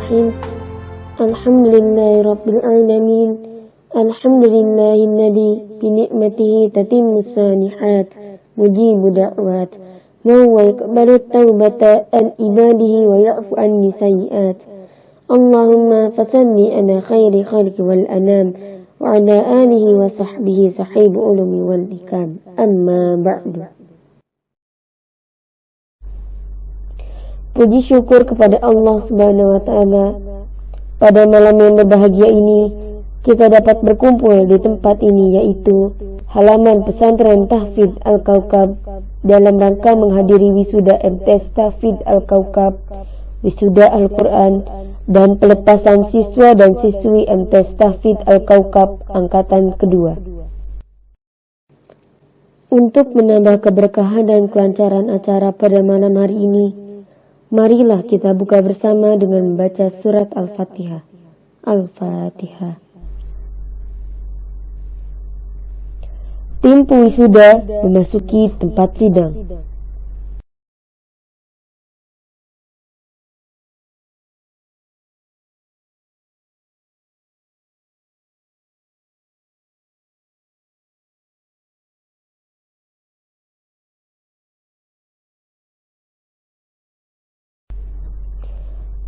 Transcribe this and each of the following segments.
Bismillahirrahmanirrahim. Alhamdulillahi alamin. Alhamdulillahilladzi bi ni'matihi tatimmus shalihat. Mujibu da'wat. Wa yaqbalu taubata an ibadihi wa ya'fu anni sayyi'at. Allahumma fasalli ala khairi khalqi wal anam wa ala alihi wa sahbihi sahibu ulumi wal ikam. Amma ba'du. Puji syukur kepada Allah Subhanahu wa Ta'ala. Pada malam yang berbahagia ini, kita dapat berkumpul di tempat ini, yaitu halaman pesantren Tahfidz Al-Kaukab, dalam rangka menghadiri wisuda MTs Tahfidz Al-Kaukab, wisuda Al-Quran, dan pelepasan siswa dan siswi MTs Tahfidz Al-Kaukab angkatan kedua. Untuk menambah keberkahan dan kelancaran acara pada malam hari ini, marilah kita buka bersama dengan membaca surat Al-Fatihah. Al-Fatihah. Tim wisuda memasuki tempat sidang.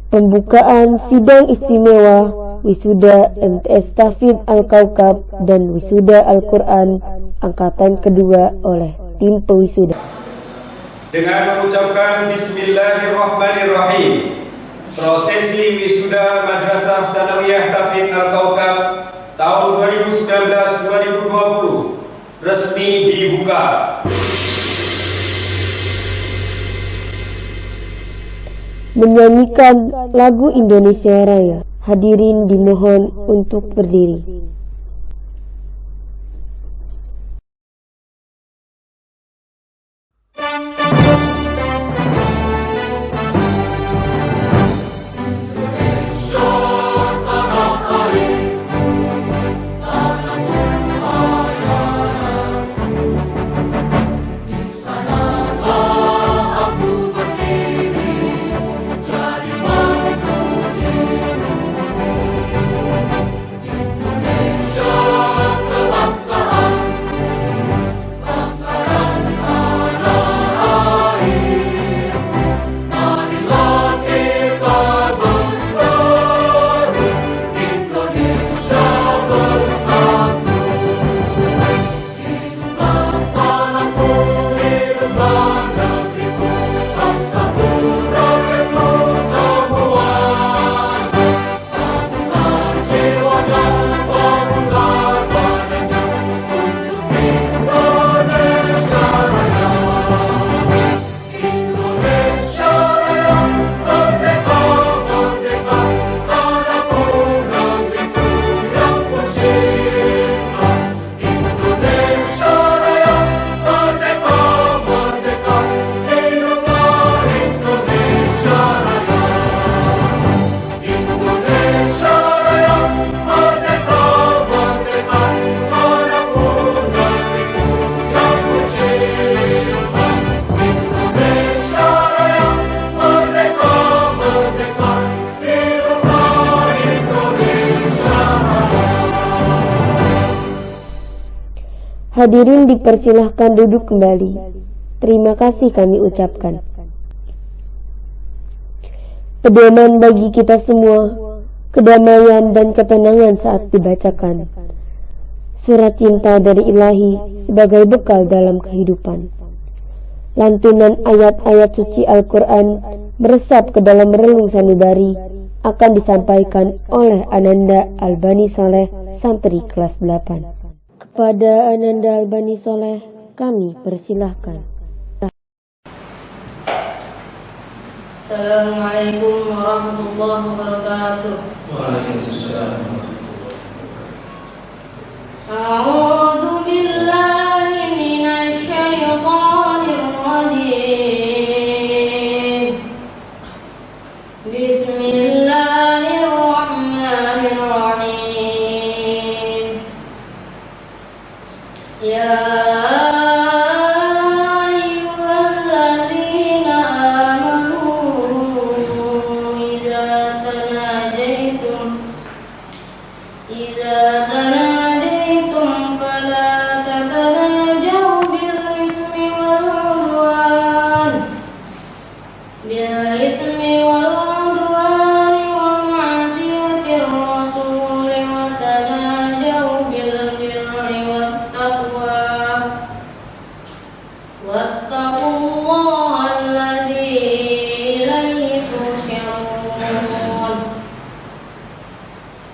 Pembukaan sidang istimewa wisuda MTs Tahfidz Al-Kaukab dan wisuda Al-Quran angkatan kedua oleh tim pewisuda. Dengan mengucapkan Bismillahirrahmanirrahim, prosesi wisuda Madrasah Sanawiyah Tahfidz Al-Kaukab tahun 2019-2020 resmi dibuka. Menyanyikan lagu Indonesia Raya. Hadirin dimohon untuk berdiri. Hadirin dipersilahkan duduk kembali. Terima kasih kami ucapkan. Pedoman bagi kita semua, kedamaian dan ketenangan saat dibacakan. Surat cinta dari Ilahi sebagai bekal dalam kehidupan. Lantunan ayat-ayat suci Al-Quran meresap ke dalam relung sanubari akan disampaikan oleh Ananda Albani Soleh, santri kelas 8. Kepada Ananda Albani Soleh, kami persilahkan. Assalamualaikum warahmatullahi wabarakatuh. Waalaikumsalam. A'udzu billahi minasy syaithanir rajim. Bismillahirrahmanirrahim. Ya ayyuhalladzina amanu idza واتقوا الله الذي إليه تحشرون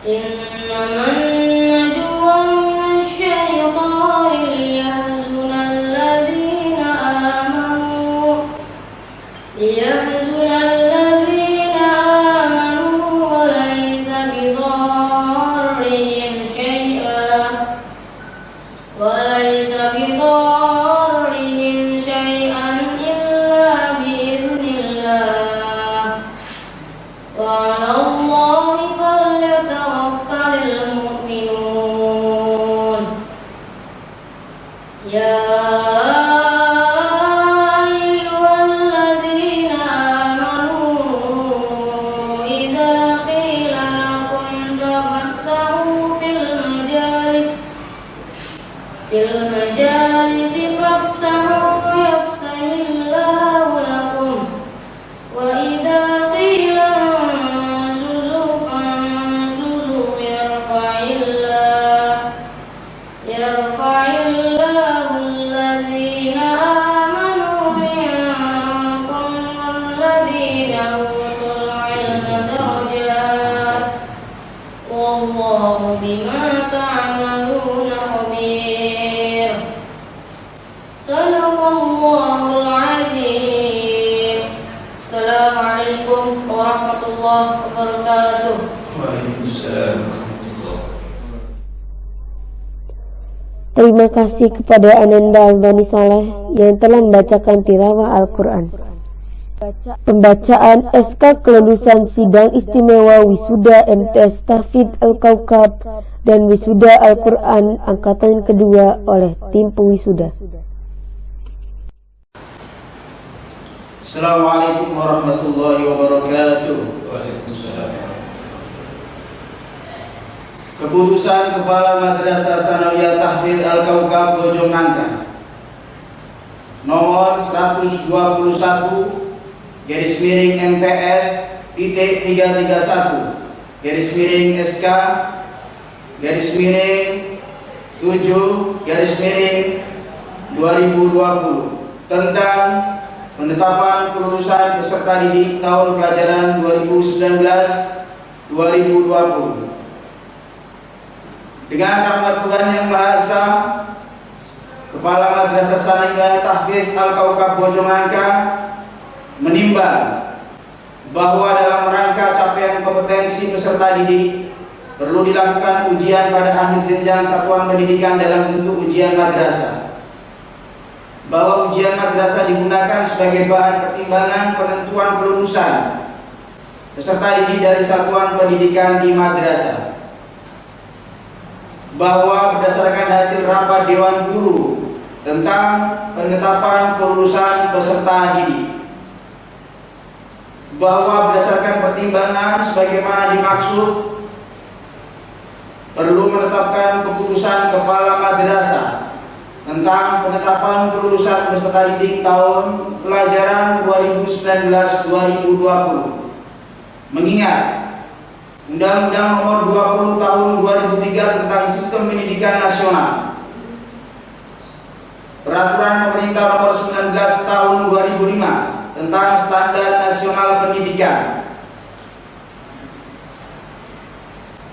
إنما النجوى من الشيطان ليحزن الذين آمنوا وليس بضارهم شيئا إلا بإذن الله وعلى الله فليتوكل المؤمنون يا أيها الذين آمنوا إذا قيل لكم تفسحوا في المجالس فافسحوا يفسح الله لكم وإذا قيل انشزوا فانشزوا يرفع الله الذين آمنوا منكم والذين أوتوا العلم درجات والله بما تعملون خبير صدق الله العظيم. Assalamualaikum warahmatullahi wabarakatuh. Waalaikumsalam. Terima kasih kepada Ananda Albani Saleh yang telah membacakan tilawah Al-Quran. Pembacaan SK kelulusan sidang istimewa wisuda MTS Tahfidz Al-Kaukab dan wisuda Al-Quran angkatan kedua oleh tim pewisuda. Assalamualaikum warahmatullahi wabarakatuh. Waalaikumsalam. Keputusan Kepala Madrasah Sanawiyah Tahfidz Al-Kaukab Bojongangka nomor 121 garis miring MTS titik 331 garis miring SK garis miring 7 garis miring 2020 tentang penetapan kelulusan peserta didik tahun pelajaran 2019-2020. Dengan rahmat Tuhan Yang Maha Esa, Kepala Madrasah Sanawiyah Tahfidz Al-Kaukab Bojongangka menimbang bahwa dalam rangka capaian kompetensi peserta didik perlu dilakukan ujian pada akhir jenjang satuan pendidikan dalam bentuk ujian madrasah, bahwa ujian madrasah digunakan sebagai bahan pertimbangan penentuan kelulusan peserta didik dari satuan pendidikan di madrasah, bahwa berdasarkan hasil rapat Dewan Guru tentang penetapan kelulusan peserta didik, bahwa berdasarkan pertimbangan sebagaimana dimaksud perlu menetapkan keputusan Kepala Madrasah tentang penetapan kelulusan peserta didik tahun pelajaran 2019-2020, mengingat Undang-Undang Nomor 20 Tahun 2003 tentang Sistem Pendidikan Nasional, Peraturan Pemerintah Nomor 19 Tahun 2005 tentang Standar Nasional Pendidikan,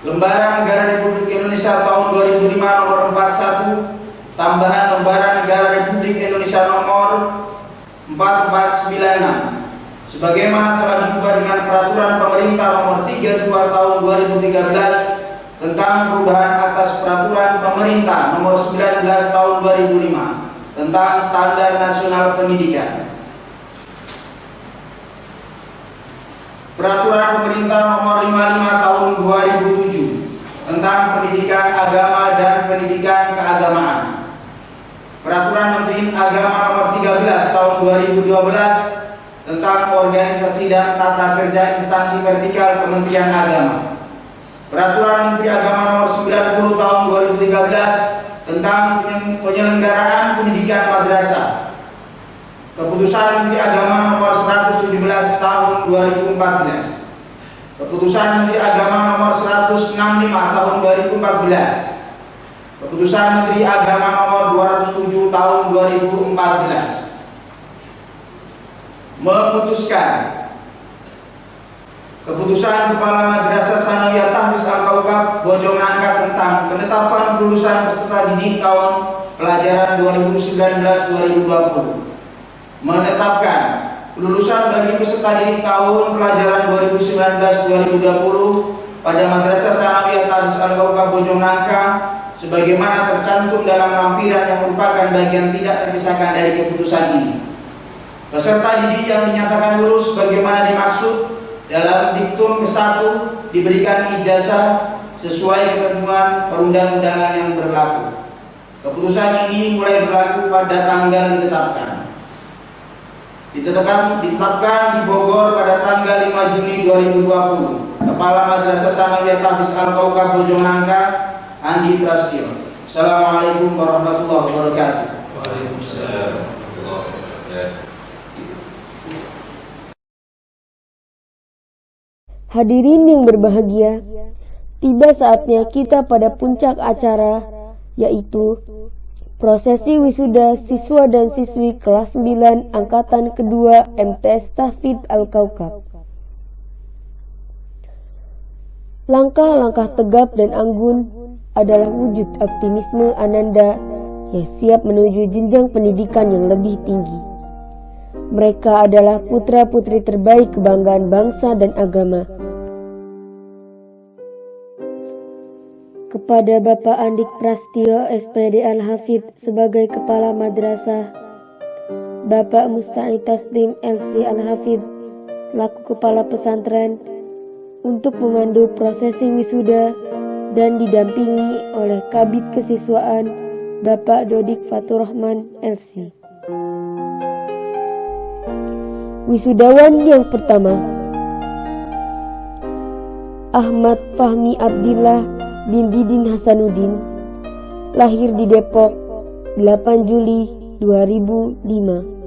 Lembaran Negara Republik Indonesia Tahun 2005 Nomor 41, tambahan Lembaran Negara Republik Indonesia Nomor 4496, sebagaimana telah diubah dengan Peraturan Pemerintah Nomor 32 Tahun 2013 tentang perubahan atas Peraturan Pemerintah Nomor 19 Tahun 2005 tentang Standar Nasional Pendidikan, Peraturan Pemerintah Nomor 55 Tahun 2007 tentang Pendidikan Agama dan Pendidikan Keagamaan, Peraturan Menteri Agama Nomor 13 Tahun 2012 tentang organisasi dan tata kerja instansi vertikal Kementerian Agama, Peraturan Menteri Agama Nomor 90 Tahun 2013 tentang penyelenggaraan pendidikan madrasah, Keputusan Menteri Agama Nomor 117 Tahun 2014, Keputusan Menteri Agama Nomor 165 Tahun 2014, Keputusan Menteri Agama Nomor 207 Tahun 2014, memutuskan keputusan Kepala Madrasah Sanawiyah Tahfiz Al-Kaukab Bojong Nangka tentang penetapan kelulusan peserta didik tahun pelajaran 2019-2020, menetapkan kelulusan bagi peserta didik tahun pelajaran 2019-2020 pada Madrasah Sanawiyah Tahfiz Al-Kaukab Bojong Nangka sebagaimana tercantum dalam lampiran yang merupakan bagian tidak terpisahkan dari keputusan ini. Peserta didik yang dinyatakan lulus sebagaimana dimaksud dalam diktum ke-1 diberikan ijazah sesuai ketentuan perundang-undangan yang berlaku. Keputusan ini mulai berlaku pada tanggal ditetapkan di Bogor pada tanggal 5 Juni 2020. Kepala Madrasah Sanawiyah Tahfiz Al-Kaukab Bojong Nangka, Andi Prasetyo. Assalamualaikum warahmatullahi wabarakatuh. Waalaikumsalam warahmatullahi wabarakatuh. Hadirin yang berbahagia, tiba saatnya kita pada puncak acara, yaitu prosesi wisuda siswa dan siswi kelas 9 angkatan kedua MTS Tahfiz Al-Kaukab. Langkah-langkah tegap dan anggun adalah wujud optimisme Ananda yang siap menuju jenjang pendidikan yang lebih tinggi. Mereka adalah putra-putri terbaik kebanggaan bangsa dan agama. Kepada Bapak Andik Prasetyo SPD Al-Hafidh sebagai Kepala Madrasah, Bapak Musta'id Taslim LC Al-Hafidh selaku Kepala Pesantren untuk memandu prosesi wisuda dan didampingi oleh Kabid Kesiswaan Bapak Dodik Faturrahman LC. Wisudawan yang pertama, Ahmad Fahmi Abdillah bin Didin Hasanuddin, lahir di Depok 8 Juli 2005.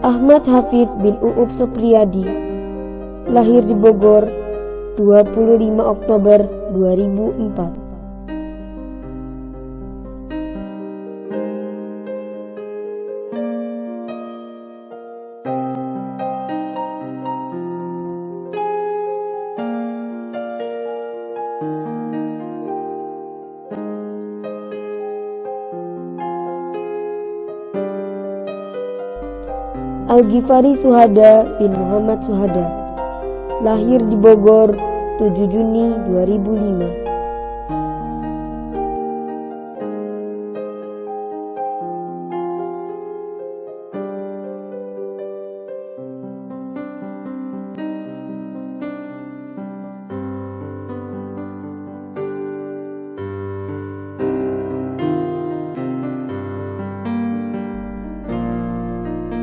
Ahmad Hafid bin Uub Supriyadi, lahir di Bogor 25 Oktober 2004. Al-Ghifari Suhada bin Muhammad Suhada, lahir di Bogor 7 Juni 2005.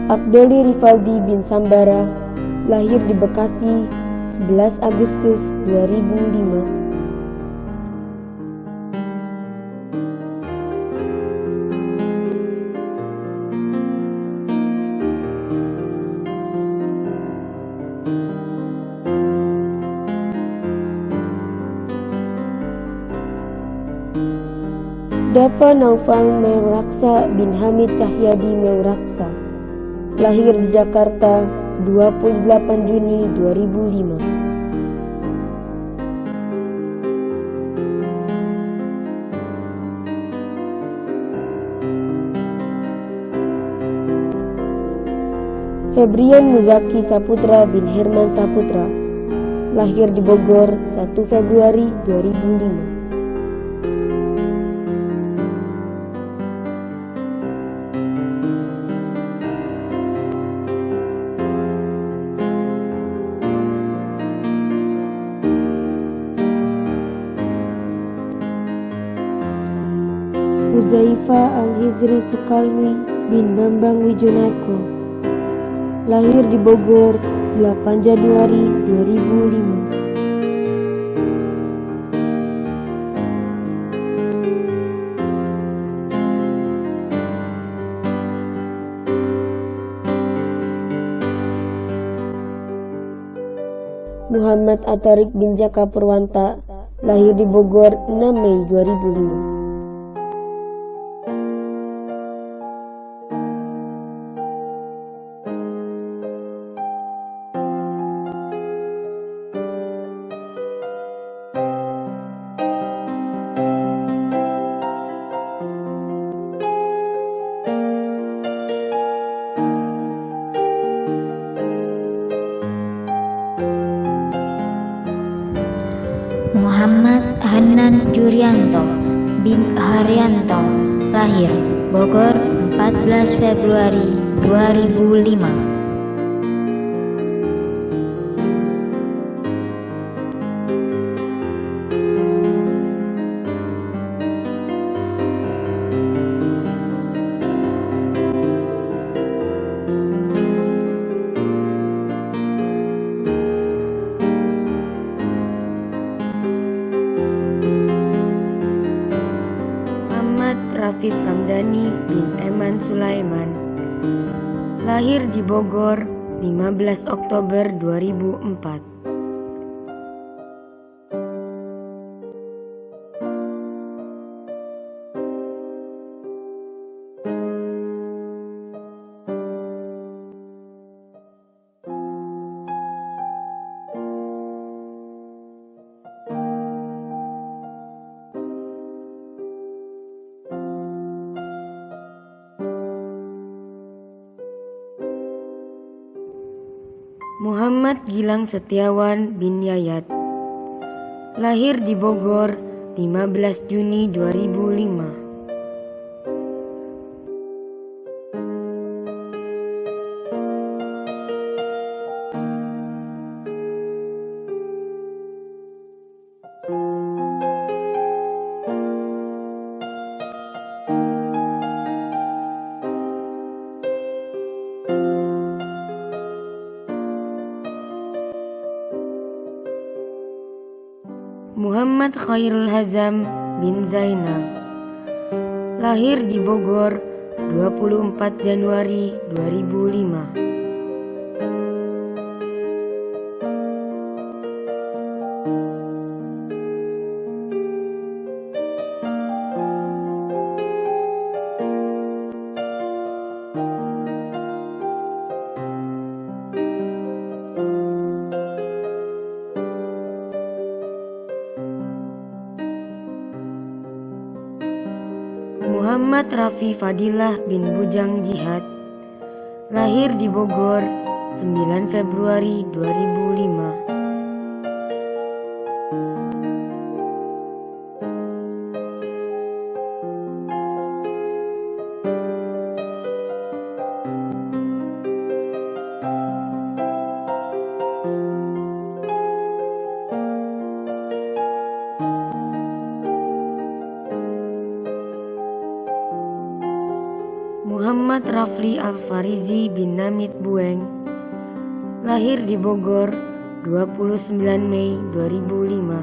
Abdoli Rifaldi bin Sambara, lahir di Bekasi 11 Agustus 2005. Dafa Naufal Meuraksa bin Hamid Cahyadi Meuraksa, lahir di Jakarta 28 Juni 2005. Febrian Muzaki Saputra bin Herman Saputra, lahir di Bogor 1 Februari 2005. Uzaifa Al-Hizri Sukalwi bin Bambang Wijonarko, lahir di Bogor 8 Januari 2005. Muhammad Atharik bin Jaka Purwanta, lahir di Bogor 6 Mei 2005. Muhammad Hanan Jurianto bin Haryanto, lahir Bogor 14 Februari 2005. Rafif Ramdhani bin Eman Sulaiman, lahir di Bogor 15 Oktober 2004. Muhammad Gilang Setiawan bin Yayat, lahir di Bogor 15 Juni 2005. Muhammad Khairul Hazam bin Zainal, lahir di Bogor 24 Januari 2005. Muhammad Rafi Fadilah bin Bujang Jihad, lahir di Bogor 9 Februari 2005. Muhammad Rafli Al-Farizi bin Namit Bueng, lahir di Bogor 29 Mei 2005.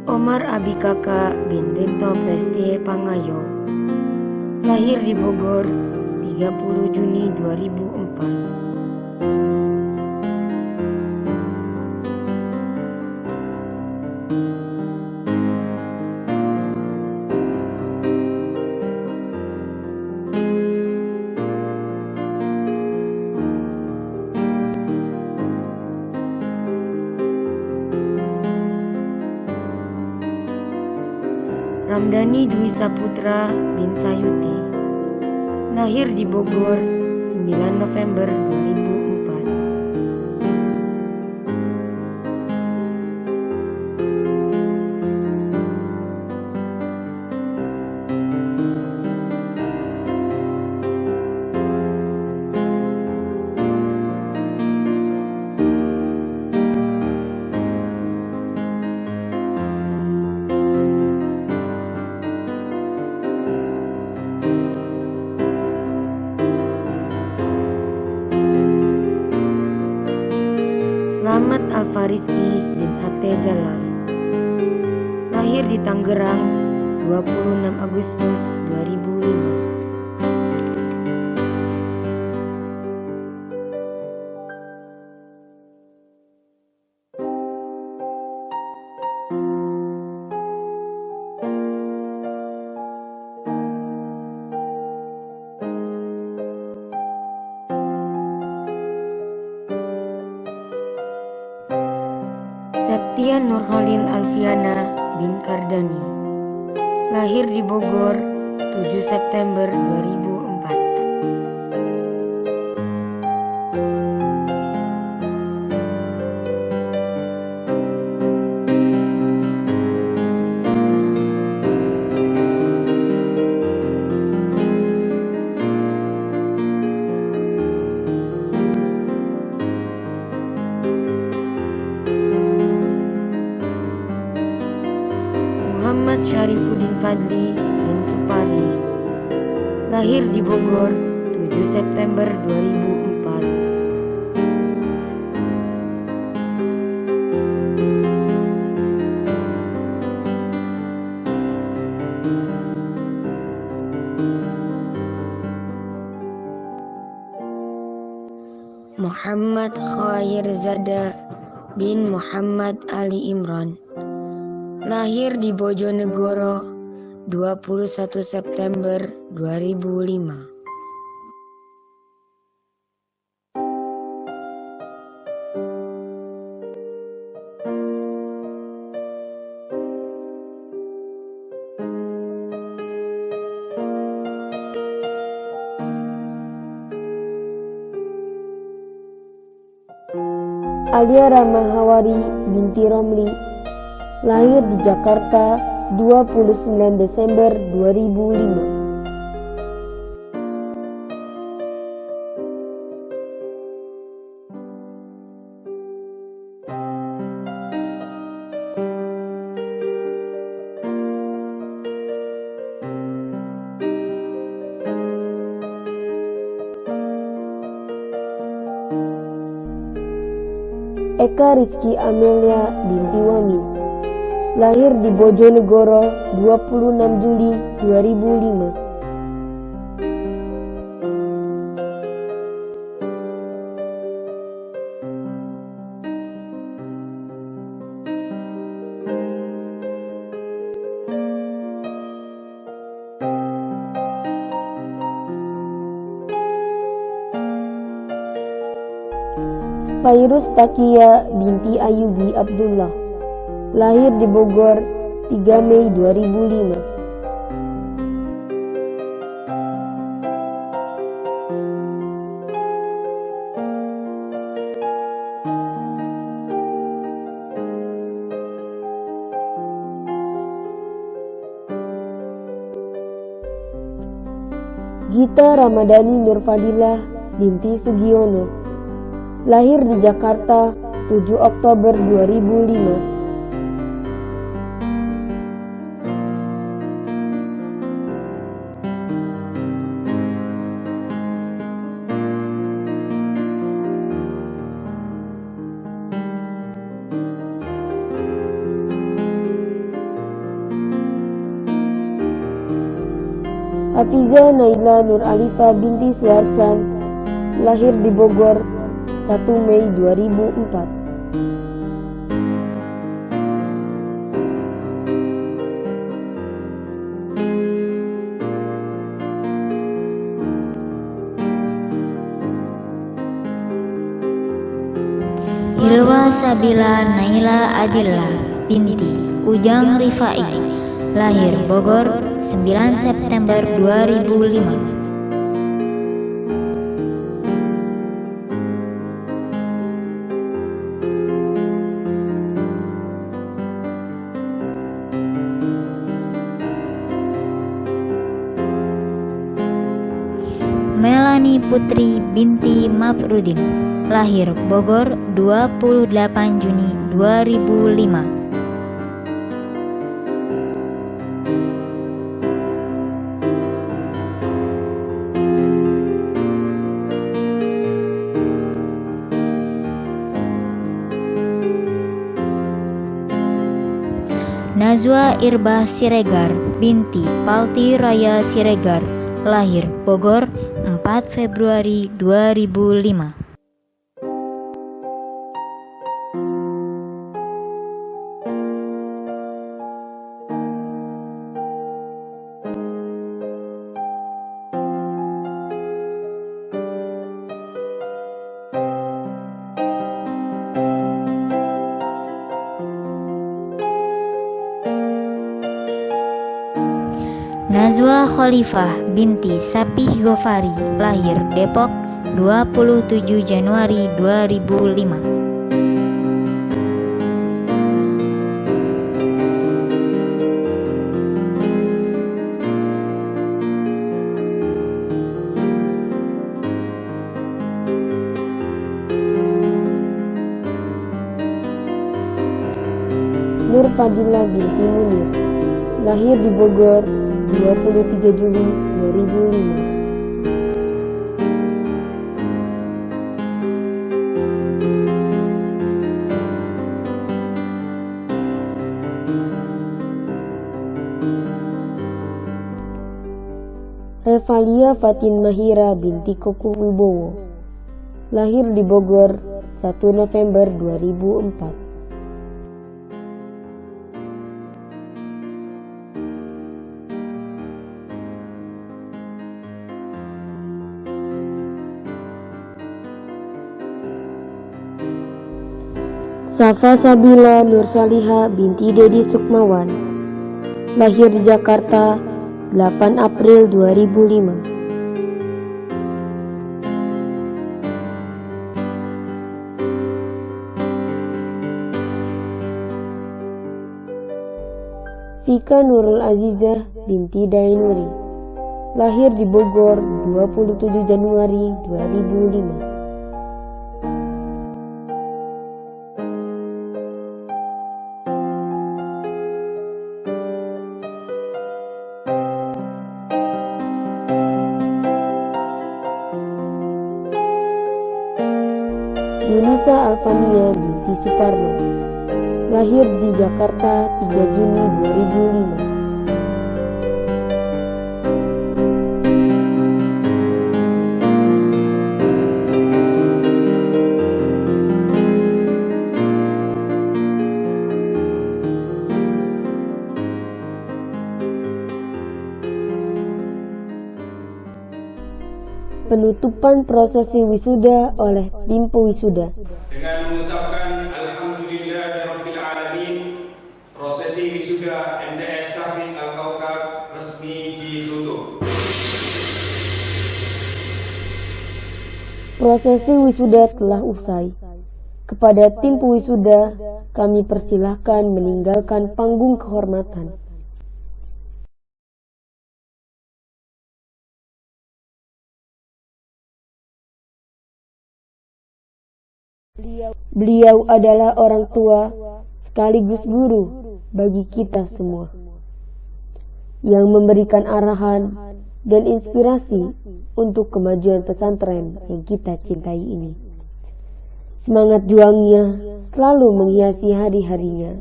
Omar Abikaka bin Rinto Prestie Pangayo, lahir di Bogor 30 Juni 2004. Ramdhani Dwi Saputra bin Sayuti, lahir di Bogor 9 November 2004. Mustafa Rizky bin Ate Jalal. Lahir di Tangerang, 26 Agustus 2005. Septian Nurholil Alfiana bin Kardani. Lahir di Bogor, 7 September 2004. Muhammad Syarifuddin Fadli bin Supari. Lahir di Bogor, 7 September 2004. Muhammad Khairzada bin Muhammad Ali Imran. Lahir di Bojonegoro, 21 September 2005. Alia Ramahawari binti Romli. Lahir di Jakarta, 29 Desember 2005. Eka Rizky Amelia binti Wami. Lahir di Bojonegoro, 26 Juli 2005. Fairuz Takia binti Ayubi Abdullah. Lahir di Bogor, 3 Mei 2005. Gita Ramadhani Nurfadilah binti Sugiono. Lahir di Jakarta, 7 Oktober 2005. Hafizah Naila Nur Alifa binti Suarsan. Lahir di Bogor, 1 Mei 2004. Hilwa Sabila Naila Adillah binti Ujang Rifai. Lahir Bogor, 9 September 2005. Melani Putri binti Mafrudin. Lahir Bogor, 28 Juni 2005. Najwa Irbah Siregar binti Palti Raya Siregar, lahir Bogor 4 Februari 2005. Najwa Khalifah binti Sapih Gofari, lahir Depok 27 Januari 2005. Nur Fadila binti Munir, lahir di Bogor 23 Juli 2005. Revalia Fatin Mahira binti Koko Wibowo, lahir di Bogor 1 November 2004. Safa Sabila Nur Saliha binti Dedi Sukmawan, lahir di Jakarta 8 April 2005. Vika Nurul Azizah binti Dainuri, lahir di Bogor 27 Januari 2005. Yunisa Alfania binti Suparno, lahir di Jakarta 3 Juni 2005. Penutupan prosesi wisuda oleh tim pewisuda. Dengan mengucapkan Alhamdulillahirabbil alamin, prosesi wisuda MTS Tahfidz Al-Kaukab resmi ditutup. Prosesi wisuda telah usai. Kepada tim pewisuda, kami persilahkan meninggalkan panggung kehormatan. Beliau adalah orang tua sekaligus guru bagi kita semua, yang memberikan arahan dan inspirasi untuk kemajuan pesantren yang kita cintai ini. Semangat juangnya selalu menghiasi hari-harinya.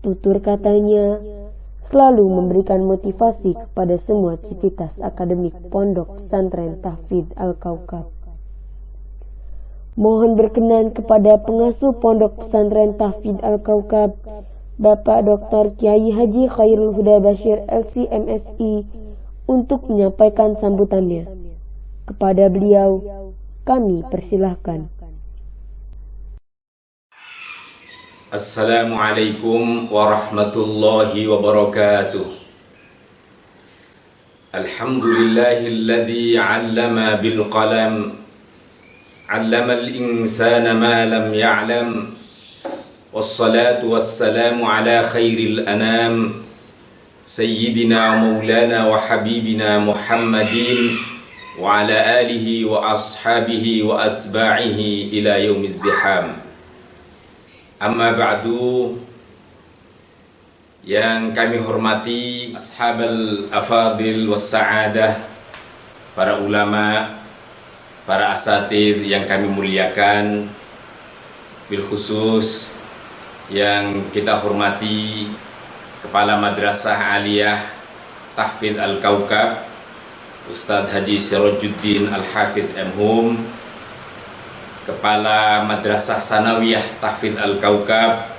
Tutur katanya selalu memberikan motivasi kepada semua civitas akademik Pondok Pesantren Tahfidz Al-Kaukab. Mohon berkenan kepada pengasuh Pondok Pesantren Tahfidz Al-Kaukab, Bapak Dr. Kiai Haji Khairul Huda Bashir LC MSI, untuk menyampaikan sambutannya. Kepada beliau, kami persilahkan. Assalamualaikum warahmatullahi wabarakatuh. Alhamdulillahilladzi 'allama bil qalam, 'allamal insana ma lam ya'lam. Wassalatu wassalamu ala khairil anam, sayyidina maulana wa habibina Muhammadin wa ala alihi wa ashabihi wa atba'ihi ila yaumiz ziham. Amma ba'du, yang kami hormati ashabal afadil was sa'adah, para ulama, para asatidz yang kami muliakan, bil khusus yang kita hormati Kepala Madrasah Aliyah Tahfidz Al-Kaukab Ustadz Haji Sirajuddin Al-Hafidz M.Hum, Kepala Madrasah Sanawiyah Tahfidz Al-Kaukab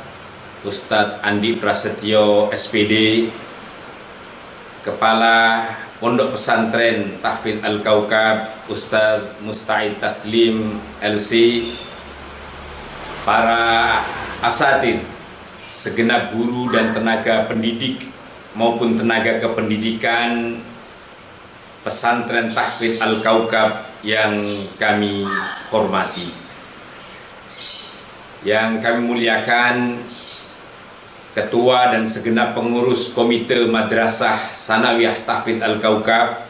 Ustadz Andi Prasetyo SPD, Kepala Pondok Pesantren Tahfidz Al-Kaukab Ustadz Musta'id Taslim LC, para asatidz, segenap guru dan tenaga pendidik maupun tenaga kependidikan pesantren Tahfidz Al-Kaukab yang kami hormati, yang kami muliakan Ketua dan segenap pengurus Komite Madrasah Sanawiyah Tahfidz Al-Kaukab,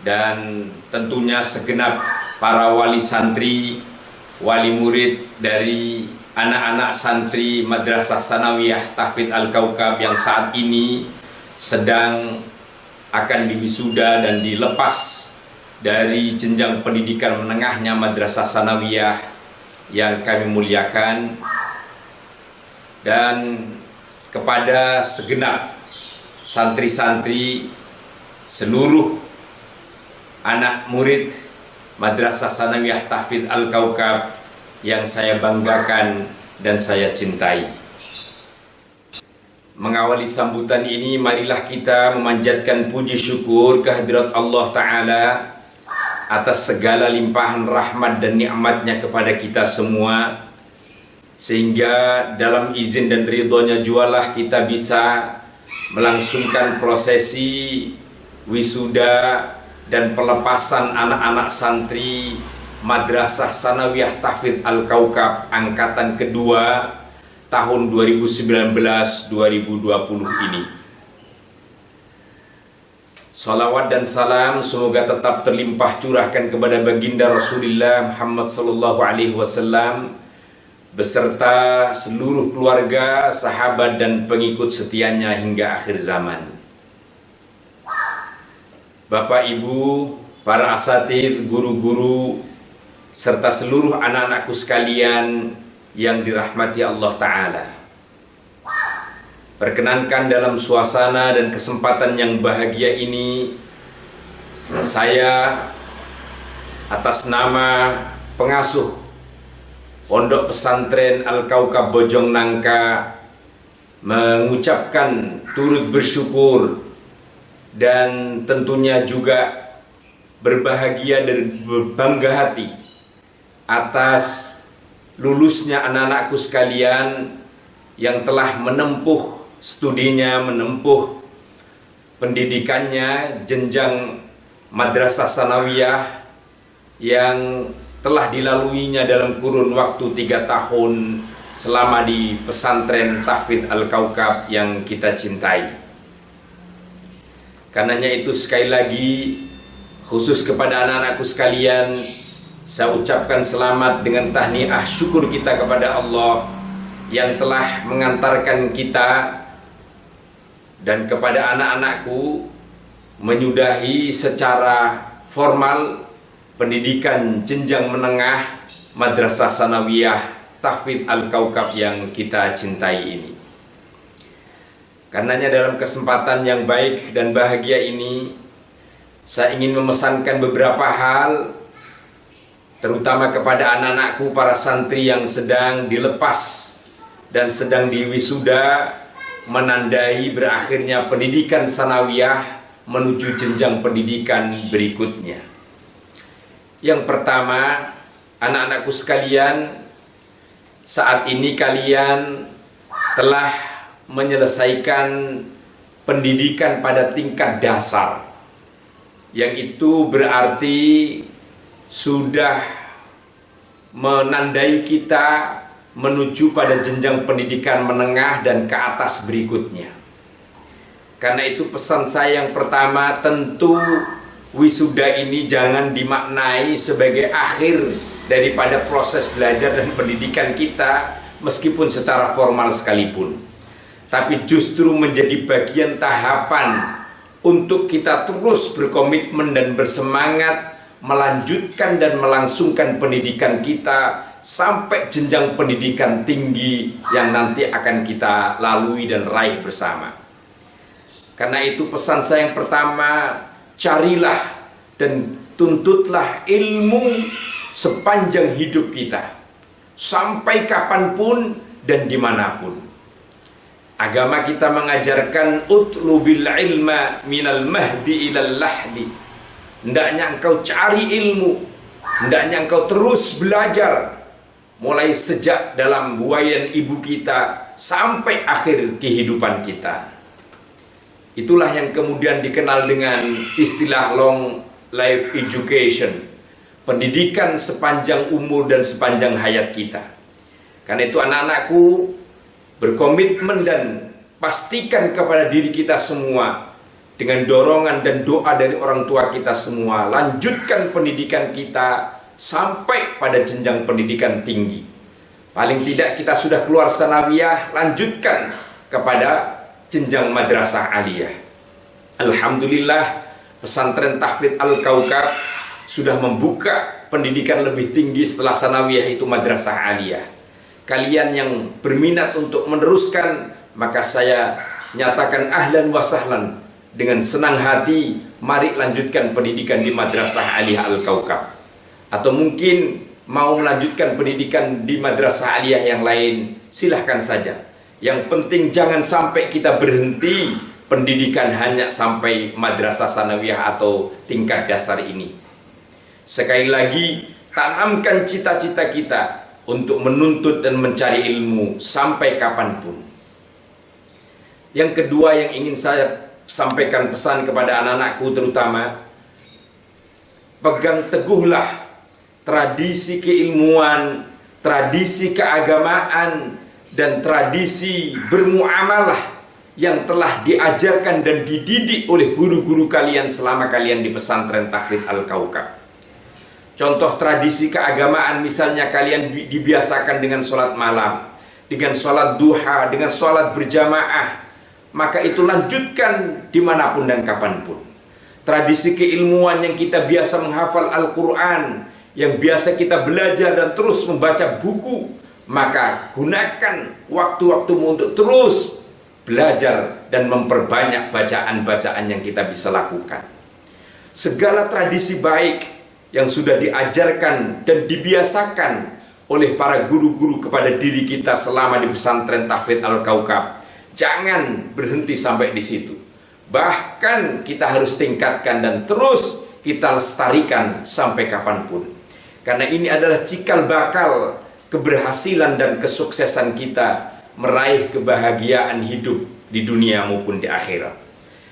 dan tentunya segenap para wali santri, wali murid dari anak-anak santri Madrasah Sanawiyah Tahfidz Al-Kaukab yang saat ini sedang akan diwisuda dan dilepas dari jenjang pendidikan menengahnya Madrasah Sanawiyah yang kami muliakan, dan kepada segenap santri-santri, seluruh anak murid Madrasah Sanawiyah Tahfidz Al-Kaukab yang saya banggakan dan saya cintai. Mengawali sambutan ini, marilah kita memanjatkan puji syukur kehadirat Allah Ta'ala atas segala limpahan rahmat dan nikmatnya kepada kita semua, sehingga dalam izin dan ridhonya jualah kita bisa melangsungkan prosesi wisuda dan pelepasan anak-anak santri Madrasah Sanawiyah Tahfidz Al-Kaukab angkatan kedua tahun 2019-2020 ini. Salawat dan salam semoga tetap terlimpah curahkan kepada baginda Rasulullah Muhammad sallallahu alaihi wasallam beserta seluruh keluarga, sahabat dan pengikut setianya hingga akhir zaman. Bapak Ibu, para asatidz, guru-guru, serta seluruh anak-anakku sekalian yang dirahmati Allah Ta'ala, perkenankan dalam suasana dan kesempatan yang bahagia ini, saya atas nama pengasuh Pondok Pesantren Al-Kaukab Bojong Nangka mengucapkan turut bersyukur dan tentunya juga berbahagia dan berbangga hati atas lulusnya anak-anakku sekalian yang telah menempuh studinya, menempuh pendidikannya jenjang Madrasah Sanawiyah yang telah dilaluinya dalam kurun waktu 3 tahun selama di pesantren Tahfidz Al-Kaukab yang kita cintai. Karenanya itu sekali lagi khusus kepada anak-anakku sekalian, saya ucapkan selamat dengan tahniah syukur kita kepada Allah yang telah mengantarkan kita dan kepada anak-anakku menyudahi secara formal pendidikan jenjang menengah Madrasah Sanawiyah Tahfidz Al-Kaukab yang kita cintai ini. Karenanya dalam kesempatan yang baik dan bahagia ini, saya ingin memesankan beberapa hal, terutama kepada anak-anakku para santri yang sedang dilepas dan sedang diwisuda, menandai berakhirnya pendidikan sanawiyah menuju jenjang pendidikan berikutnya. Yang pertama, anak-anakku sekalian, saat ini kalian telah menyelesaikan pendidikan pada tingkat dasar, yang itu berarti sudah menandai kita menuju pada jenjang pendidikan menengah dan ke atas berikutnya. Karena itu pesan saya yang pertama, tentu wisuda ini jangan dimaknai sebagai akhir daripada proses belajar dan pendidikan kita, meskipun secara formal sekalipun, tapi justru menjadi bagian tahapan untuk kita terus berkomitmen dan bersemangat melanjutkan dan melangsungkan pendidikan kita sampai jenjang pendidikan tinggi yang nanti akan kita lalui dan raih bersama. Karena itu pesan saya yang pertama, carilah dan tuntutlah ilmu sepanjang hidup kita, sampai kapanpun dan dimanapun. Agama kita mengajarkan utlubil ilma minal mahdi ilal lahdi. Hendaknya engkau cari ilmu, hendaknya engkau terus belajar, mulai sejak dalam buayan ibu kita sampai akhir kehidupan kita. Itulah yang kemudian dikenal dengan istilah long life education, pendidikan sepanjang umur dan sepanjang hayat kita. Karena itu anak-anakku, berkomitmen dan pastikan kepada diri kita semua, dengan dorongan dan doa dari orang tua kita semua, lanjutkan pendidikan kita sampai pada jenjang pendidikan tinggi. Paling tidak kita sudah keluar sanawiyah, lanjutkan kepada jenjang madrasah aliyah. Alhamdulillah, pesantren Tahfidz Al-Kaukab sudah membuka pendidikan lebih tinggi setelah sanawiyah, itu madrasah aliyah. Kalian yang berminat untuk meneruskan, maka saya nyatakan ahlan wa sahlan, dengan senang hati mari lanjutkan pendidikan di madrasah aliyah Al-Kaukab. Atau mungkin mau melanjutkan pendidikan di madrasah aliyah yang lain, silahkan saja. Yang penting jangan sampai kita berhenti pendidikan hanya sampai madrasah sanawiyah atau tingkat dasar ini. Sekali lagi, tanamkan cita-cita kita untuk menuntut dan mencari ilmu sampai kapanpun. Yang kedua yang ingin saya sampaikan pesan kepada anak-anakku terutama, pegang teguhlah tradisi keilmuan, tradisi keagamaan, dan tradisi bermuamalah yang telah diajarkan dan dididik oleh guru-guru kalian selama kalian di pesantren Tahfidz Al-Kaukab. Contoh tradisi keagamaan, misalnya kalian dibiasakan dengan sholat malam, dengan sholat duha, dengan sholat berjamaah, maka itu lanjutkan dimanapun dan kapanpun. Tradisi keilmuan yang kita biasa menghafal Al-Quran, yang biasa kita belajar dan terus membaca buku, maka gunakan waktu-waktumu untuk terus belajar dan memperbanyak bacaan-bacaan yang kita bisa lakukan. Segala tradisi baik yang sudah diajarkan dan dibiasakan oleh para guru-guru kepada diri kita selama di pesantren Tahfidz Al-Kaukab, jangan berhenti sampai di situ. Bahkan kita harus tingkatkan dan terus kita lestarikan sampai kapanpun. Karena ini adalah cikal bakal keberhasilan dan kesuksesan kita meraih kebahagiaan hidup di dunia maupun di akhirat.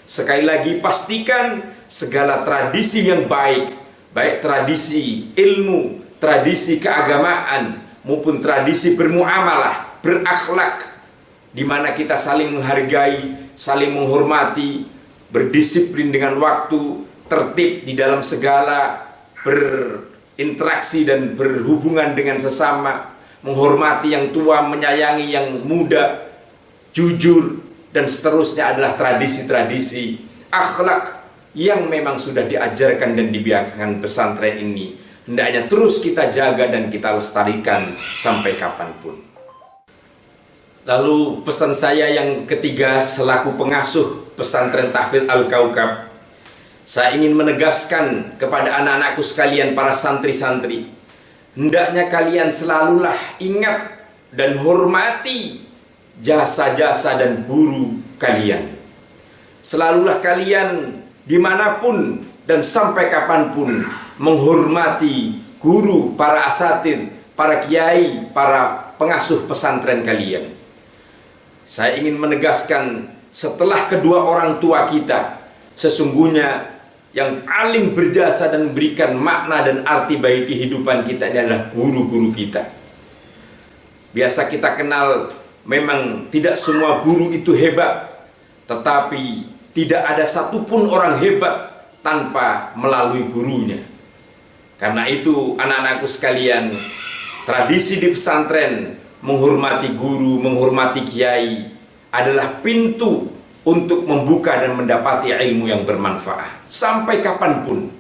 Sekali lagi, pastikan segala tradisi yang baik, baik tradisi ilmu, tradisi keagamaan, maupun tradisi bermuamalah, berakhlak, di mana kita saling menghargai, saling menghormati, berdisiplin dengan waktu, tertib di dalam segala berinteraksi dan berhubungan dengan sesama, menghormati yang tua, menyayangi yang muda, jujur, dan seterusnya adalah tradisi-tradisi akhlak yang memang sudah diajarkan dan dibiarkan pesantren ini. Hendaknya terus kita jaga dan kita lestarikan sampai kapanpun. Lalu pesan saya yang ketiga selaku pengasuh pesantren Tahfidz Al-Kaukab, saya ingin menegaskan kepada anak-anakku sekalian, para santri-santri, hendaknya kalian selalulah ingat dan hormati jasa-jasa dan guru kalian. Selalulah kalian dimanapun dan sampai kapanpun menghormati guru, para asatidz, para kiai, para pengasuh pesantren kalian. Saya ingin menegaskan, setelah kedua orang tua kita, sesungguhnya yang paling berjasa dan memberikan makna dan arti bagi kehidupan kita adalah guru-guru kita. Biasa kita kenal, memang tidak semua guru itu hebat, tetapi tidak ada satupun orang hebat tanpa melalui gurunya. Karena itu anak-anakku sekalian, tradisi di pesantren menghormati guru, menghormati kiai adalah pintu untuk membuka dan mendapati ilmu yang bermanfaat sampai kapanpun.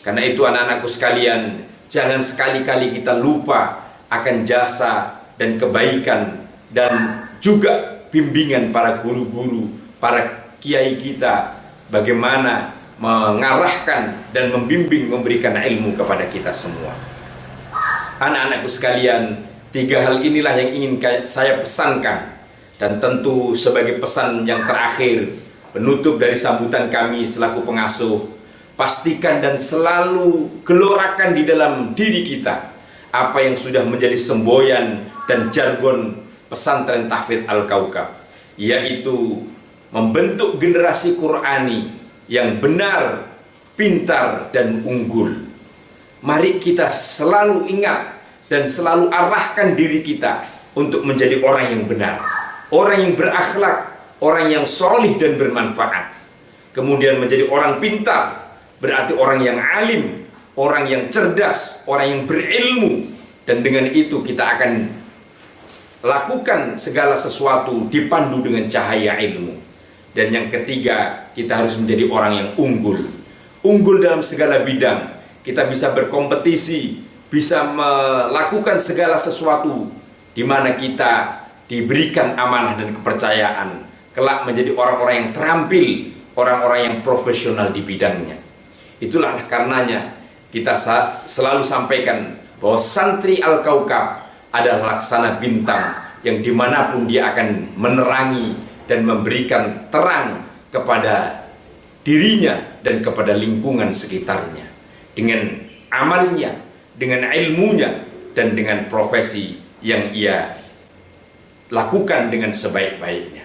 Karena itu anak-anakku sekalian, jangan sekali-kali kita lupa akan jasa dan kebaikan dan juga bimbingan para guru-guru, para kiai kita, bagaimana mengarahkan dan membimbing, memberikan ilmu kepada kita semua. Anak-anakku sekalian, 3 hal inilah yang ingin saya pesankan. Dan tentu sebagai pesan yang terakhir, penutup dari sambutan kami selaku pengasuh, pastikan dan selalu gelorakan di dalam diri kita apa yang sudah menjadi semboyan dan jargon pesantren Tahfidz Al-Kaukab, yaitu membentuk generasi Qur'ani yang benar, pintar, dan unggul. Mari kita selalu ingat dan selalu arahkan diri kita untuk menjadi orang yang benar, orang yang berakhlak, orang yang solih dan bermanfaat. Kemudian menjadi orang pintar, berarti orang yang alim, orang yang cerdas, orang yang berilmu. Dan dengan itu kita akan lakukan segala sesuatu dipandu dengan cahaya ilmu. Dan yang ketiga, kita harus menjadi orang yang unggul. Unggul dalam segala bidang. Kita bisa berkompetisi, bisa melakukan segala sesuatu di mana kita diberikan amanah dan kepercayaan. Kelak menjadi orang-orang yang terampil, orang-orang yang profesional di bidangnya. Itulah karenanya kita selalu sampaikan bahwa santri Al-Kaukab adalah laksana bintang yang dimanapun dia akan menerangi dan memberikan terang kepada dirinya dan kepada lingkungan sekitarnya dengan amalnya, dengan ilmunya, dan dengan profesi yang ia lakukan dengan sebaik-baiknya.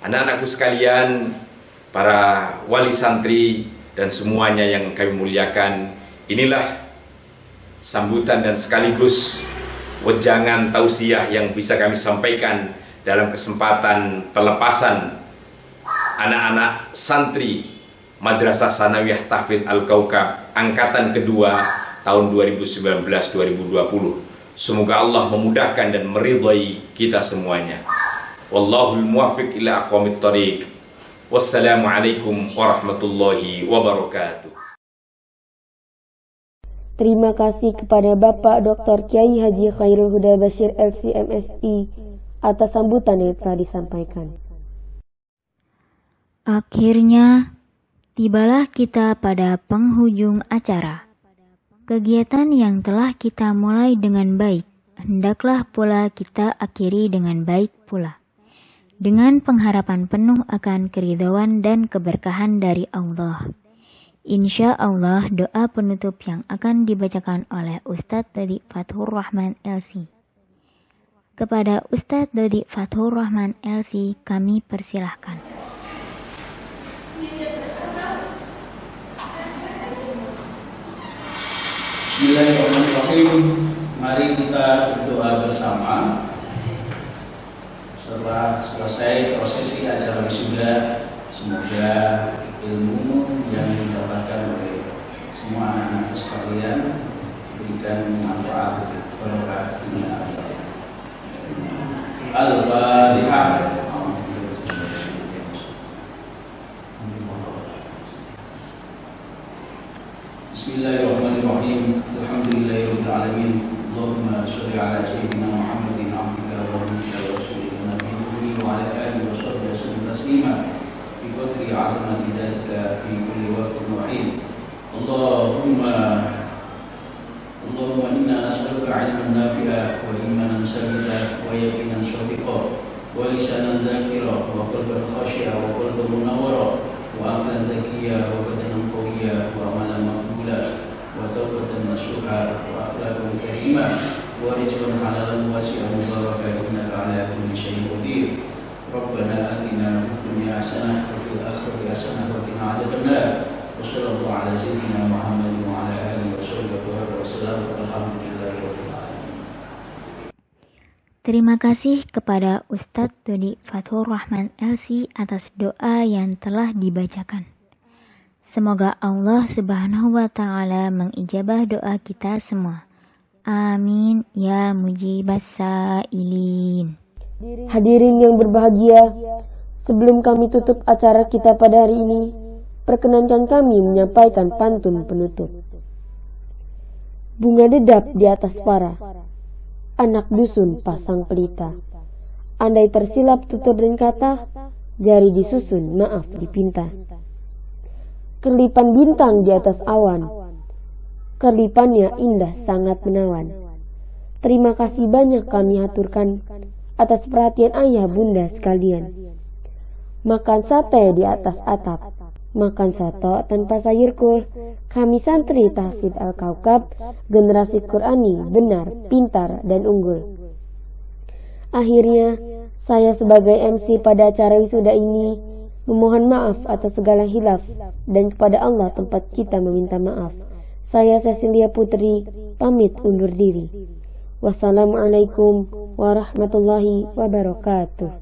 Anak-anakku sekalian, para wali santri dan semuanya yang kami muliakan, inilah sambutan dan sekaligus wejangan tausiah yang bisa kami sampaikan dalam kesempatan pelepasan anak-anak santri Madrasah Sanawiyah Tahfidz Al-Kaukab angkatan kedua tahun 2019-2020. Semoga Allah memudahkan dan meridhai kita semuanya. Wallahul muwaffiq ila aqwamit thoriq. Wassalamualaikum warahmatullahi wabarakatuh. Terima kasih kepada Bapak Dr. Kiai Haji Khairul Huda Bashir LC MSI atas sambutan yang telah disampaikan. Akhirnya, tibalah kita pada penghujung acara. Kegiatan yang telah kita mulai dengan baik, hendaklah pula kita akhiri dengan baik pula. Dengan pengharapan penuh akan keridhaan dan keberkahan dari Allah. Insya Allah doa penutup yang akan dibacakan oleh Ustadz Dodi Fathur Rahman LC. Kepada Ustadz Dodi Fathur Rahman LC kami persilahkan. Bismillahirrahmanirrahim. Mari kita berdoa bersama. Setelah selesai prosesi acara wisuda, semoga ilmu yang didapatkan oleh semua anak-anak sekalian diberikan manfaat barokah dunia akhirat. Al-Fatihah. Bismillahirrahmanirrahim. Alhamdulillahirabbil alamin. Allahumma shalli ala sayyidina Muhammadin abdika wa rasulika nabiyyi wa ala alihi wa sahbihi wasallam taslima bi qadri 'azmati dzalika fi kulli waqtin wa hin. Allahumma inna nas'aluka 'ilman nafi'a wa imanan sabita wa yaqinan shadiqa wa lisanan dzakira wa qalban khashi'a wa qalban munawwara wa aqlan dzakiyya wa badanan qawiyya wa amalan maqbula wa tawbatan nasuha wa akhlaqan karimah wa rizqan halalan wasi'an mubarakan innaka 'ala kulli syai'in qadir. Rabbana atina fid dunya hasanah wa fil akhirati hasanah wa qina adzabannar. Wa sallallahu ala sayyidina Muhammadin wa ala alihi wa sahbihi wa sallam. Alhamdulillahirabbil alamin. Terima kasih kepada Ustadz Dodi Fathur Rahman LC atas doa yang telah dibacakan. Semoga Allah Subhanahu wa Ta'ala mengijabah doa kita semua. Amin ya mujibas sa'ilin. Hadirin yang berbahagia, sebelum kami tutup acara kita pada hari ini, perkenankan kami menyampaikan pantun penutup. Bunga dedap di atas para, anak dusun pasang pelita. Andai tersilap tutur dan kata, jari disusun, maaf dipinta. Kerlipan bintang di atas awan, kerlipannya indah sangat menawan. Terima kasih banyak kami haturkan atas perhatian ayah bunda sekalian. Makan sate di atas atap, makan soto tanpa sayur kul. Kami santri Tahfidz Al-Kaukab, generasi Qurani benar, pintar, dan unggul. Akhirnya, saya sebagai MC pada acara wisuda ini memohon maaf atas segala hilaf, dan kepada Allah tempat kita meminta maaf. Saya Cecilia Putri, pamit undur diri. Wassalamualaikum warahmatullahi wabarakatuh.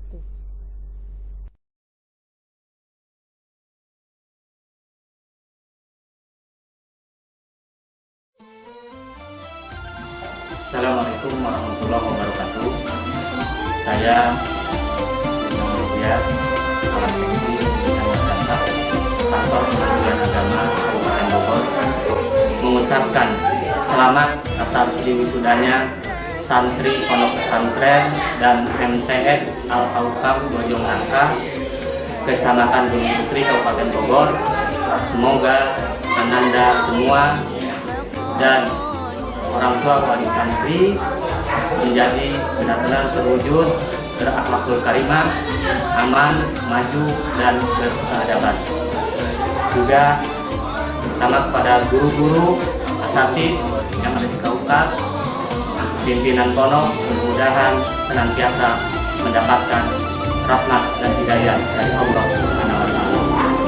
Assalamualaikum warahmatullahi wabarakatuh. Saya Bintang Mulia, Kepala Seksi Pendidikan Madrasah Kantor Kementerian Agama Kabupaten Bogor, mengucapkan selamat atas diwisudanya santri Pondok Pesantren dan MTS Al-Kaukab Bojong Nangka, Kecamatan Gunung Putri, Kabupaten Bogor. Semoga ananda semua dan orang tua wali santri menjadi benar-benar terwujud berakhlakul karimah, aman, maju, dan berkeadaban. Juga terutama kepada guru-guru, asatidz yang ada di Kaukab, pimpinan pondok, mudah-mudahan senantiasa mendapatkan rahmat dan hidayah dari Allah Subhanahu wa Ta'ala.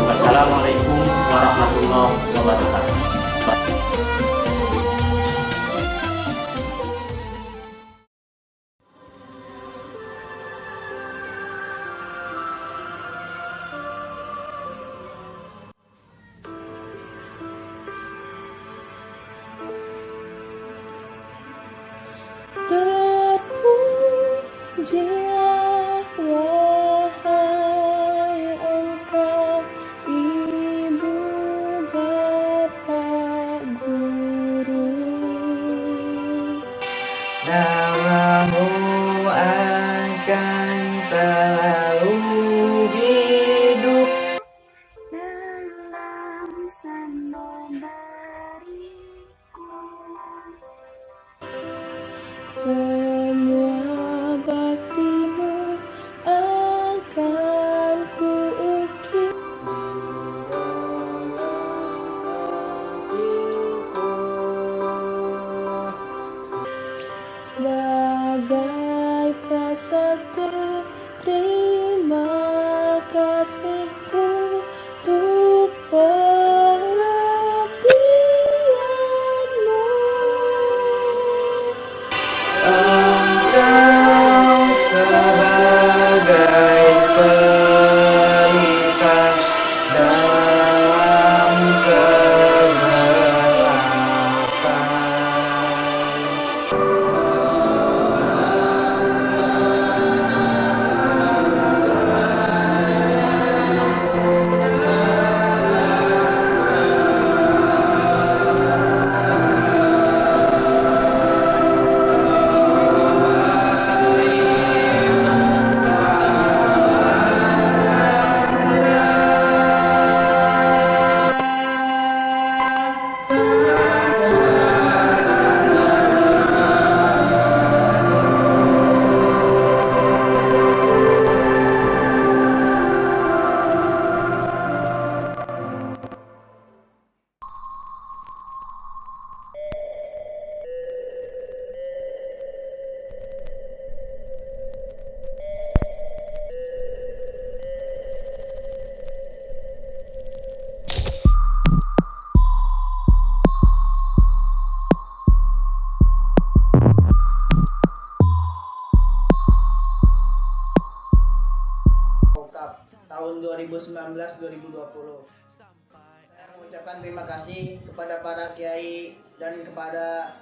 Wassalamualaikum warahmatullahi wabarakatuh. Terpujilah wahai engkau, ibu bapak guru. Namamu akan selalu hidup dalam sanubariku. Semua baktimu akan kuukir. Sebagai prasasti, terima kasihku untuk pengabdianmu. engkau sebagai pelita dalam kegelapan. Tahun 2019-2020. Saya mengucapkan terima kasih kepada para kiai dan kepada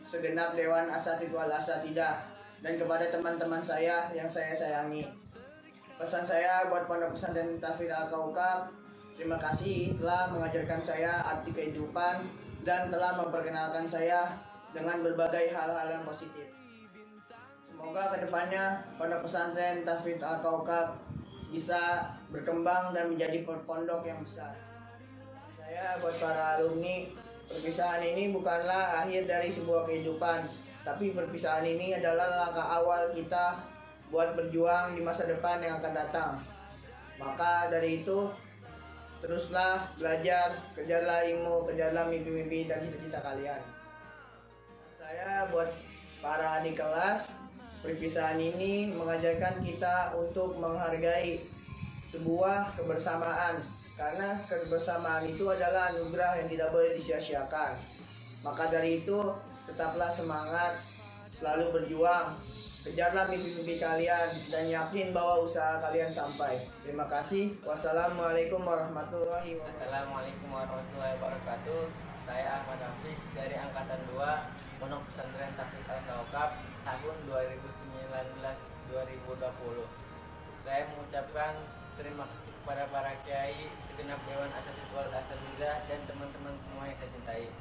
segenap Dewan Asatidz wal Asatidah dan kepada teman-teman saya yang saya sayangi. Pesan saya buat Pondok Pesantren Tahfidz Al-Kaukab, terima kasih telah mengajarkan saya arti kehidupan dan telah memperkenalkan saya dengan berbagai hal-hal yang positif. Semoga kedepannya Pondok Pesantren Tahfidz Al-Kaukab bisa berkembang dan menjadi pondok yang besar. Saya buat para alumni, perpisahan ini bukanlah akhir dari sebuah kehidupan, tapi perpisahan ini adalah langkah awal kita buat berjuang di masa depan yang akan datang. Maka dari itu, teruslah belajar, kejarlah ilmu, kejarlah mimpi-mimpi dan cita-cita kalian. Saya buat para adik kelas, perpisahan ini mengajarkan kita untuk menghargai sebuah kebersamaan, karena kebersamaan itu adalah anugerah yang tidak boleh disia-siakan. Maka dari itu, tetaplah semangat, selalu berjuang, kejarlah mimpi-mimpi kalian, dan yakin bahwa usaha kalian sampai. Terima kasih. Wassalamualaikum warahmatullahi wabarakatuh. Assalamualaikum warahmatullahi wabarakatuh. Saya Ahmad Hafiz dari Angkatan 2 Pondok Pesantren Tahfidz Al-Kaukab tahun 2019-2020. Saya mengucapkan terima kasih kepada para kiai, segenap Dewan Asatidz wal Asatidzah dan teman-teman semua yang saya cintai.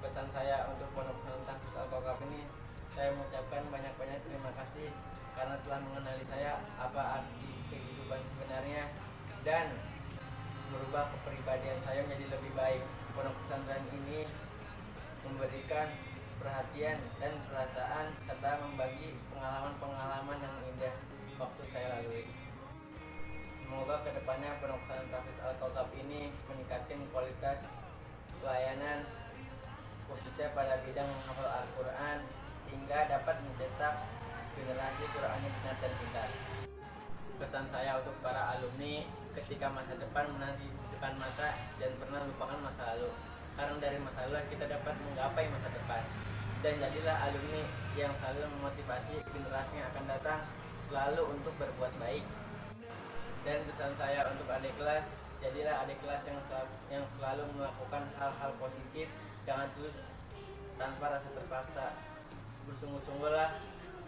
Pesan saya untuk Pondok Pesantren Tahfidz Al-Kaukab ini, saya mengucapkan banyak-banyak terima kasih karena telah mengenali saya apa arti kehidupan sebenarnya dan merubah kepribadian saya menjadi lebih baik. Pondok pesantren ini memberikan perhatian dan perasaan serta membagi pengalaman-pengalaman yang indah waktu saya lalui. Semoga kedepannya Pondok Pesantren Tahfidz Al-Kaukab ini meningkatkan kualitas pelayanan khususnya pada bidang menghafal Al-Quran sehingga dapat mencetak generasi Qur'ani benar dan pintar. Pesan saya untuk para alumni, ketika masa depan menanti di depan mata dan pernah lupakan masa lalu. Karena dari masa lalu kita dapat menggapai masa depan. Dan jadilah alumni yang selalu memotivasi generasi yang akan datang selalu untuk berbuat baik. Dan pesan saya untuk adik kelas, jadilah adik kelas yang selalu melakukan hal-hal positif, jangan tulus tanpa rasa terpaksa. Bersungguh-sungguhlah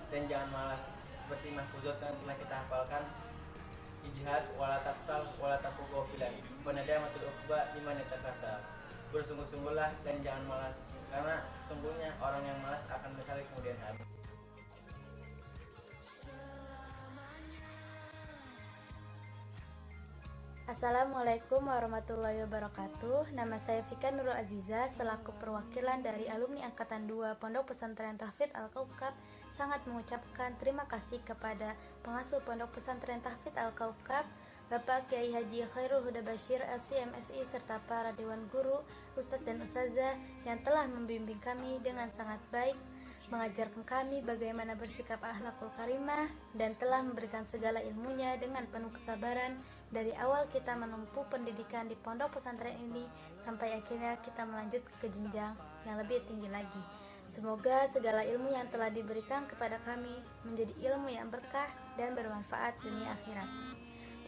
dan jangan malas. Seperti mahfuzat yang telah kita hafalkan, ijtihad wala taksal wala taku ghafilan, wanadamatul uqba liman yatakasal. Bersungguh-sungguhlah dan jangan malas, karena sesungguhnya orang yang malas akan menyesali kemudian hari. Assalamualaikum warahmatullahi wabarakatuh. Nama saya Fika Nurul Aziza selaku perwakilan dari alumni Angkatan 2 Pondok Pesantren Tahfidz Al-Kaukab sangat mengucapkan terima kasih kepada pengasuh Pondok Pesantren Tahfidz Al-Kaukab, Bapak Kiai Haji Khairul Huda Bashir LC MSI serta para dewan guru, ustadz dan ustazah yang telah membimbing kami dengan sangat baik, mengajarkan kami bagaimana bersikap akhlakul karimah dan telah memberikan segala ilmunya dengan penuh kesabaran dari awal kita menempuh pendidikan di pondok pesantren ini sampai akhirnya kita melanjut ke jenjang yang lebih tinggi lagi. Semoga segala ilmu yang telah diberikan kepada kami menjadi ilmu yang berkah dan bermanfaat dunia akhirat.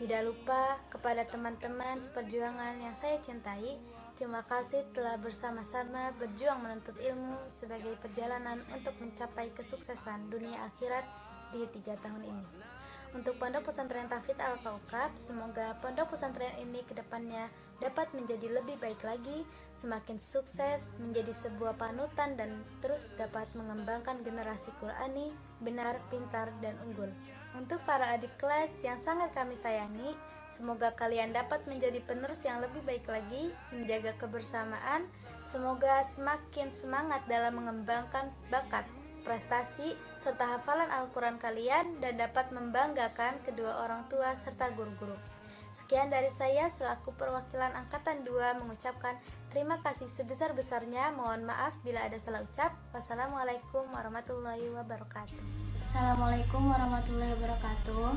Tidak lupa kepada teman-teman seperjuangan yang saya cintai, terima kasih telah bersama-sama berjuang menuntut ilmu sebagai perjalanan untuk mencapai kesuksesan dunia akhirat di 3 tahun ini. Untuk Pondok Pesantren Tahfidz Al-Kaukab, semoga pondok pesantren ini kedepannya dapat menjadi lebih baik lagi, semakin sukses, menjadi sebuah panutan dan terus dapat mengembangkan generasi Qur'ani, benar, pintar, dan unggul. Untuk para adik kelas yang sangat kami sayangi, semoga kalian dapat menjadi penerus yang lebih baik lagi, menjaga kebersamaan, semoga semakin semangat dalam mengembangkan bakat, prestasi, serta hafalan Al-Quran kalian dan dapat membanggakan kedua orang tua serta guru-guru. Sekian dari saya selaku perwakilan Angkatan 2 mengucapkan terima kasih sebesar-besarnya. Mohon maaf bila ada salah ucap. Wassalamualaikum warahmatullahi wabarakatuh. Assalamualaikum warahmatullahi wabarakatuh.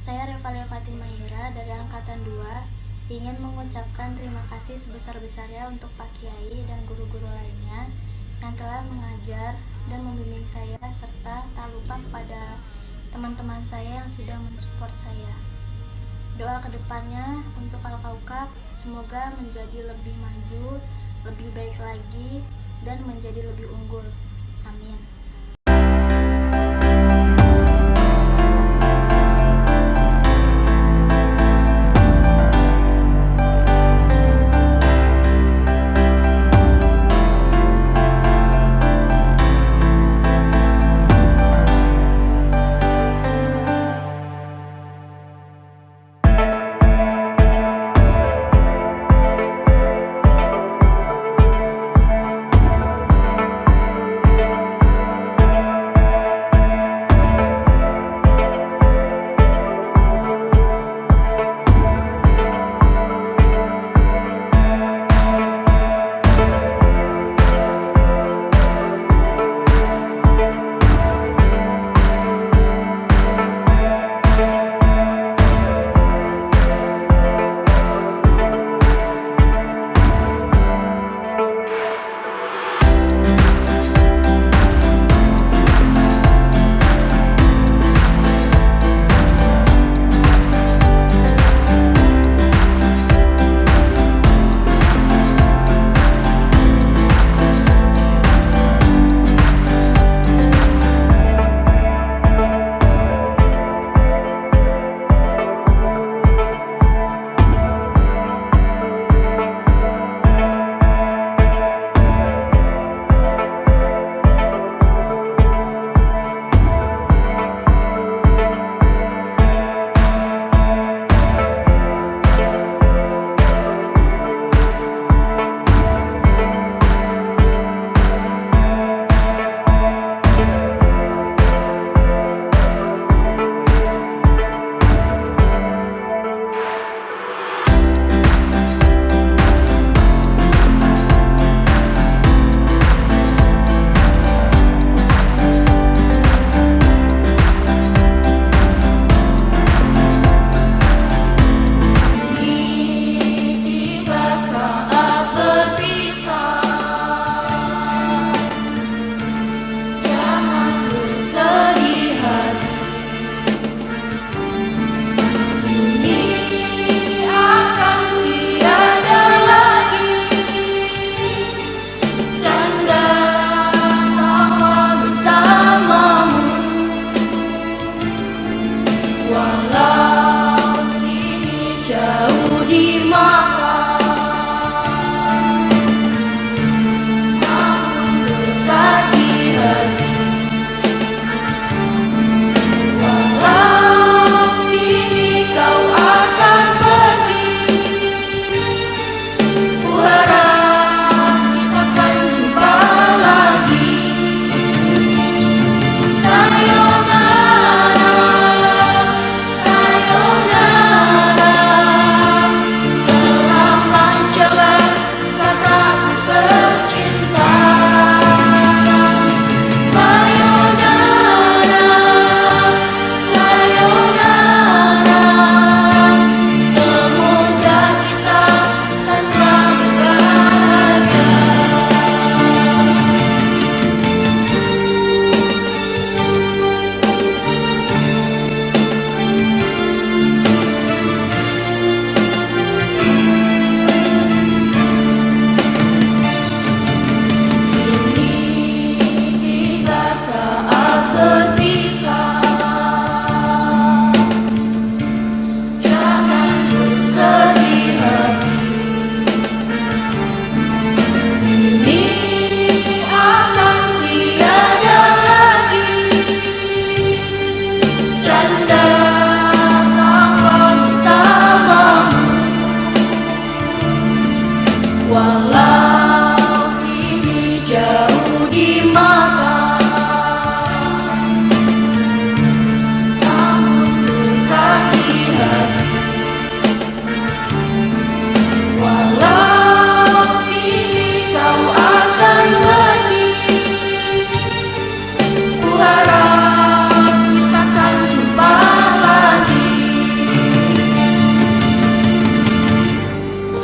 Saya Revalia Fatimah Hira dari Angkatan 2 ingin mengucapkan terima kasih sebesar-besarnya untuk Pak Kiai dan guru-guru lainnya yang telah mengajar dan membimbing saya serta tak lupa kepada teman-teman saya yang sudah mensupport saya. Doa kedepannya untuk Al-Kaukab semoga menjadi lebih maju, lebih baik lagi, dan menjadi lebih unggul. Amin.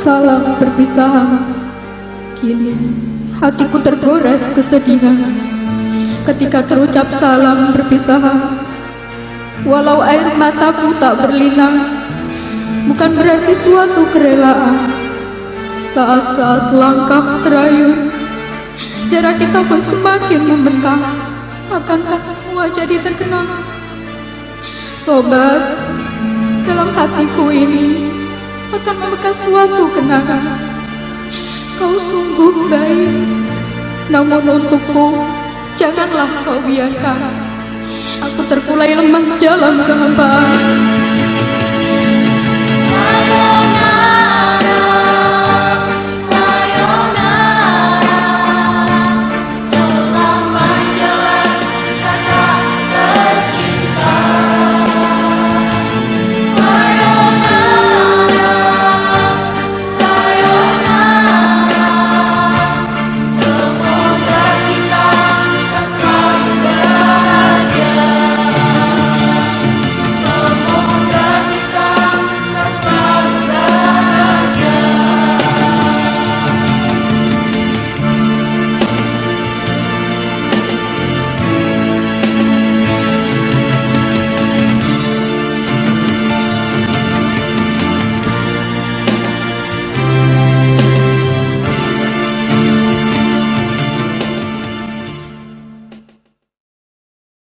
salam perpisahan. Kini hatiku tergores kesedihan ketika terucap salam perpisahan. Walau air mataku tak berlinang, bukan berarti suatu kerelaan. Saat-saat langkah terayun, jarak kita pun semakin membentang. Akankah semua jadi terkenang? Sobat, dalam hatiku ini akan membekas suatu kenangan. Kau sungguh baik, namun untukku janganlah kau biarkan aku terkulai lemas dalam kehampaan.